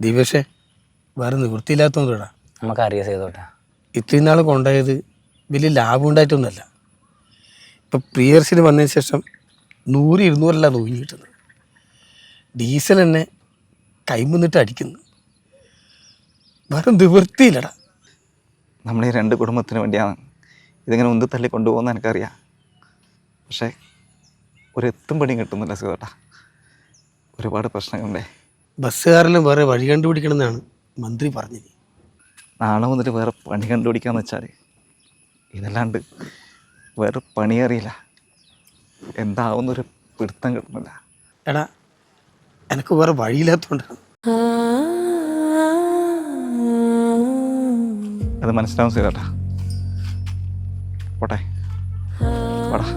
ദിവസേ വേറെ നിവൃത്തിയില്ലാത്തതുകൊണ്ടാ. നമുക്കറിയാം സേതോട്ടാ. ഇത്രയും നാൾ കൊണ്ടുപോയത് വലിയ ലാഭം ഉണ്ടായിട്ടൊന്നുമല്ല. ഇപ്പം പ്രിയർസിന് വന്നതിന് ശേഷം 100-200 തൂങ്ങി കിട്ടുന്നത്. ഡീസൽ തന്നെ കൈമുന്നിട്ട് അടിക്കുന്നു. വേറെ നിവൃത്തിയില്ലടാ. നമ്മളീ 2 കുടുംബത്തിന് വേണ്ടിയാണ് ഇതിങ്ങനെ ഉന്തി തള്ളി കൊണ്ടുപോകുന്ന എനിക്കറിയാം. പക്ഷേ ഒരെത്തും പണിയും കിട്ടുന്നില്ല സേതോട്ടാ. ഒരുപാട് പ്രശ്നങ്ങളുണ്ടേ. ബസ്സുകാരെല്ലാം വേറെ വഴി കണ്ടുപിടിക്കണമെന്നാണ് മന്ത്രി പറഞ്ഞത്. നാളെ മുതൽ വേറെ പണി കണ്ടുപിടിക്കാന്ന് വെച്ചാൽ ഇതല്ലാണ്ട് വേറെ പണി അറിയില്ല. എന്താവുന്നൊരു പിടുത്തം കിട്ടുന്നില്ല. എടാ എനിക്ക് വേറെ വഴിയില്ലാത്തതുകൊണ്ടാണ്. അത് മനസ്സിലാവും സേതോട്ടാ. പോട്ടെ, വാടാ.